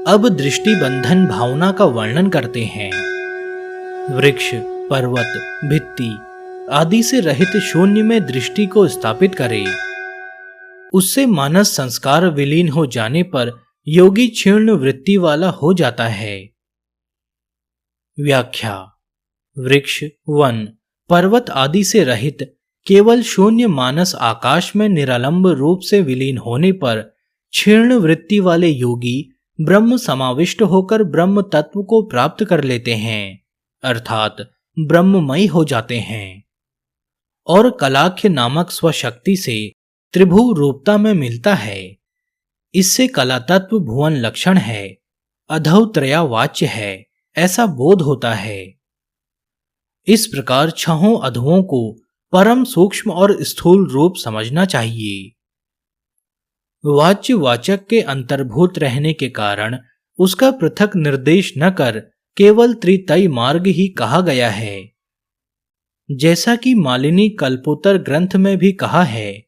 अब दृष्टि बंधन भावना का वर्णन करते हैं। वृक्ष, पर्वत, भित्ति आदि से रहित शून्य में दृष्टि को स्थापित करे। उससे मानस संस्कार विलीन हो जाने पर योगी क्षीण वृत्ति वाला हो जाता है। व्याख्या। वृक्ष, वन, पर्वत आदि से रहित केवल शून्य मानस आकाश में निरालंब रूप से विलीन होने पर क्षीण वृत्ति वाले योगी ब्रह्म समाविष्ट होकर ब्रह्म तत्व को प्राप्त कर लेते हैं, अर्थात ब्रह्ममय हो जाते हैं और कलाख्य नामक स्वशक्ति से त्रिभु रूपता में मिलता है। इससे कला तत्व भुवन लक्षण है, अधवत्रया वाच्य है, ऐसा बोध होता है। इस प्रकार छहों अधुओं को परम सूक्ष्म और स्थूल रूप समझना चाहिए। वाच्य वाचक के अंतर्भूत रहने के कारण उसका पृथक निर्देश न कर केवल त्रितय मार्ग ही कहा गया है। जैसा कि मालिनी कल्पोत्तर ग्रंथ में भी कहा है,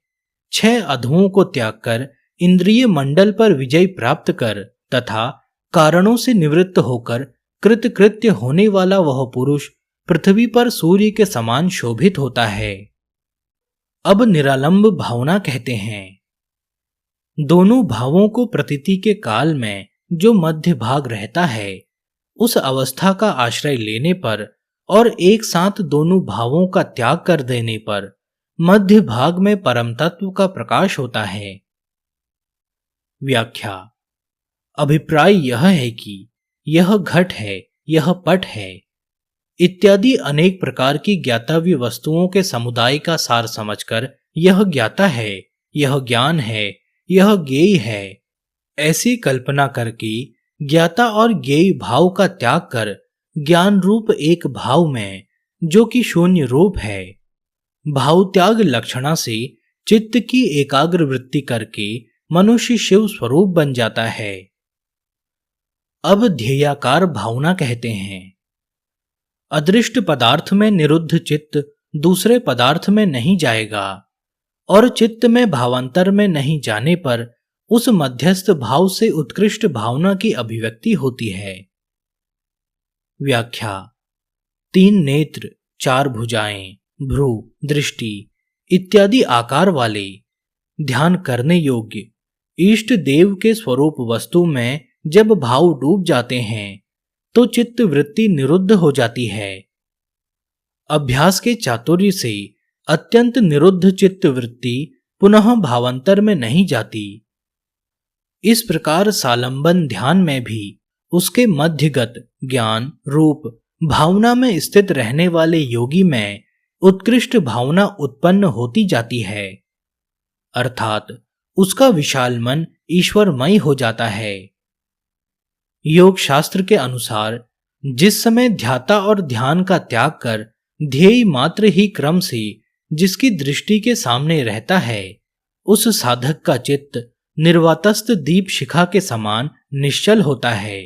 6 अधुओं को त्याग कर इंद्रिय मंडल पर विजय प्राप्त कर तथा कारणों से निवृत्त होकर कृतकृत्य होने वाला वह पुरुष पृथ्वी पर सूर्य के समान शोभित होता है। अब निरालंब भावना कहते हैं। दोनों भावों को प्रतीति के काल में जो मध्य भाग रहता है, उस अवस्था का आश्रय लेने पर और एक साथ दोनों भावों का त्याग कर देने पर मध्य भाग में परम तत्व का प्रकाश होता है। व्याख्या। अभिप्राय यह है कि यह घट है, यह पट है इत्यादि अनेक प्रकार की ज्ञातव्य वस्तुओं के समुदाय का सार समझकर यह ज्ञाता है, यह ज्ञान है, यह ज्ञेय है, ऐसी कल्पना करके ज्ञाता और ज्ञेय भाव का त्याग कर ज्ञान रूप एक भाव में, जो कि शून्य रूप है, भाव त्याग लक्षणा से चित्त की एकाग्र वृत्ति करके मनुष्य शिव स्वरूप बन जाता है। अब ध्येयाकार भावना कहते हैं। अदृष्ट पदार्थ में निरुद्ध चित्त दूसरे पदार्थ में नहीं जाएगा और चित्त में भावांतर में नहीं जाने पर उस मध्यस्थ भाव से उत्कृष्ट भावना की अभिव्यक्ति होती है। व्याख्या। 3 नेत्र, 4 भुजाएं, भ्रू, दृष्टि इत्यादि आकार वाले ध्यान करने योग्य इष्ट देव के स्वरूप वस्तु में जब भाव डूब जाते हैं तो चित्त वृत्ति निरुद्ध हो जाती है। अभ्यास के चातुर्य से अत्यंत निरुद्ध चित्त वृत्ति पुनः भावांतर में नहीं जाती। इस प्रकार सालंबन ध्यान में भी उसके मध्यगत ज्ञान रूप भावना में स्थित रहने वाले योगी में उत्कृष्ट भावना उत्पन्न होती जाती है, अर्थात उसका विशाल मन ईश्वरमय हो जाता है। योग शास्त्र के अनुसार जिस समय ध्याता और ध्यान का त्याग कर ध्येय मात्र ही क्रम से जिसकी दृष्टि के सामने रहता है, उस साधक का चित्त निर्वातस्थ दीप शिखा के समान निश्चल होता है।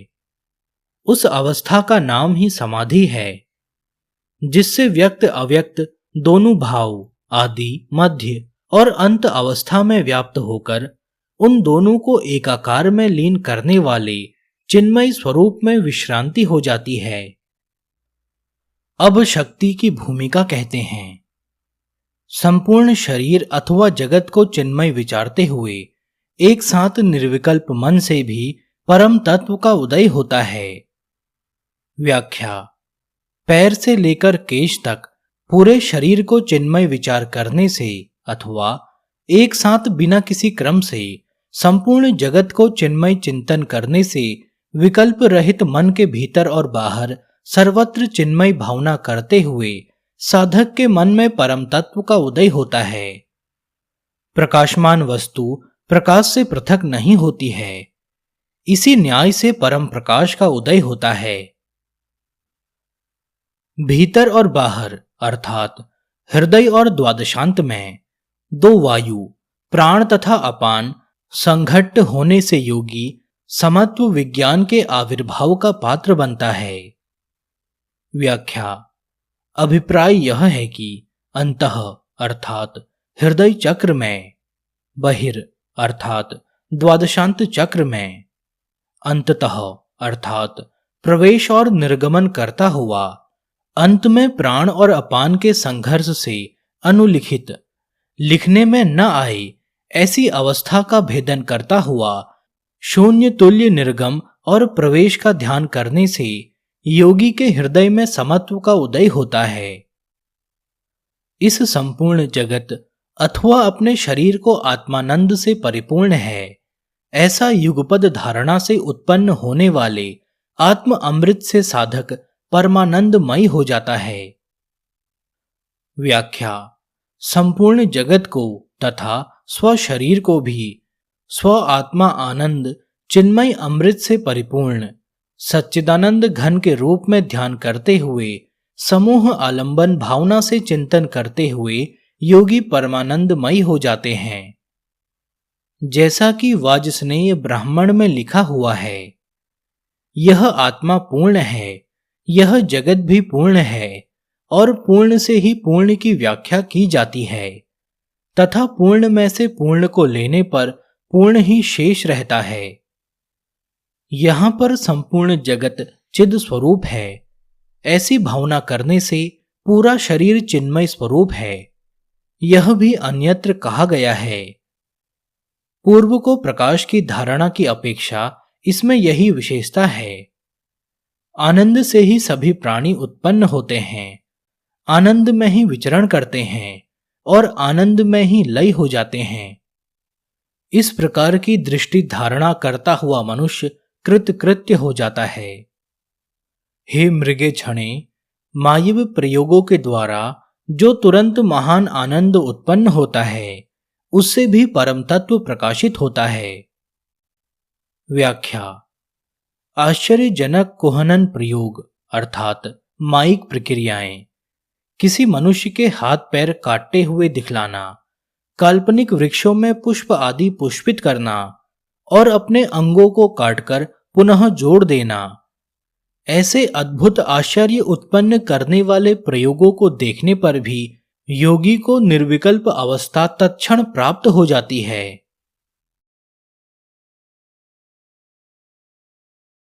उस अवस्था का नाम ही समाधि है, जिससे व्यक्त अव्यक्त दोनों भाव आदि मध्य और अंत अवस्था में व्याप्त होकर उन दोनों को एकाकार में लीन करने वाले चिन्मय स्वरूप में विश्रांति हो जाती है। अब शक्ति की भूमिका कहते हैं। संपूर्ण शरीर अथवा जगत को चिन्मय विचारते हुए एक साथ निर्विकल्प मन से भी परम तत्व का उदय होता है। व्याख्या। पैर से लेकर केश तक पूरे शरीर को चिन्मय विचार करने से अथवा एक साथ बिना किसी क्रम से संपूर्ण जगत को चिन्मय चिंतन करने से विकल्प रहित मन के भीतर और बाहर सर्वत्र चिन्मय भावना करते हुए साधक के मन में परम तत्व का उदय होता है। प्रकाशमान वस्तु प्रकाश से पृथक नहीं होती है, इसी न्याय से परम प्रकाश का उदय होता है। भीतर और बाहर अर्थात हृदय और द्वादशांत में 2 वायु प्राण तथा अपान संघट्ट होने से योगी समत्व विज्ञान के आविर्भाव का पात्र बनता है। व्याख्या। अभिप्राय यह है कि अंतः अर्थात हृदय चक्र में, बहिर अर्थात द्वादशांत चक्र में, अंततः अर्थात प्रवेश और निर्गमन करता हुआ अंत में प्राण और अपान के संघर्ष से अनुलिखित लिखने में न आए ऐसी अवस्था का भेदन करता हुआ शून्य तुल्य निर्गम और प्रवेश का ध्यान करने से योगी के हृदय में समत्व का उदय होता है। इस संपूर्ण जगत अथवा अपने शरीर को आत्मानंद से परिपूर्ण है, ऐसा युगपद धारणा से उत्पन्न होने वाले आत्म अमृत से साधक परमानंदमय हो जाता है। व्याख्या: संपूर्ण जगत को तथा स्व शरीर को भी स्व आत्मा आनंद चिन्मय अमृत से परिपूर्ण सच्चिदानंद घन के रूप में ध्यान करते हुए समूह आलंबन भावना से चिंतन करते हुए योगी परमानंदमय हो जाते हैं। जैसा कि वाजस्नेय ब्राह्मण में लिखा हुआ है, यह आत्मा पूर्ण है, यह जगत भी पूर्ण है और पूर्ण से ही पूर्ण की व्याख्या की जाती है तथा पूर्ण में से पूर्ण को लेने पर पूर्ण ही शेष रहता है। यहां पर संपूर्ण जगत चिद स्वरूप है, ऐसी भावना करने से पूरा शरीर चिन्मय स्वरूप है, यह भी अन्यत्र कहा गया है। पूर्व को प्रकाश की धारणा की अपेक्षा इसमें यही विशेषता है। आनंद से ही सभी प्राणी उत्पन्न होते हैं, आनंद में ही विचरण करते हैं और आनंद में ही लय हो जाते हैं। इस प्रकार की दृष्टि धारणा करता हुआ मनुष्य कृतकृत्य हो जाता है। हे मृगे क्षणे, मायव प्रयोगों के द्वारा जो तुरंत महान आनंद उत्पन्न होता है, उससे भी परम तत्व प्रकाशित होता है। व्याख्या: आश्चर्यजनक कुहनन प्रयोग अर्थात माइक प्रक्रियाएं, किसी मनुष्य के हाथ पैर काटते हुए दिखलाना, काल्पनिक वृक्षों में पुष्प आदि पुष्पित करना और अपने अंगों को काटकर पुनः जोड़ देना, ऐसे अद्भुत आश्चर्य उत्पन्न करने वाले प्रयोगों को देखने पर भी योगी को निर्विकल्प अवस्था तत्क्षण प्राप्त हो जाती है।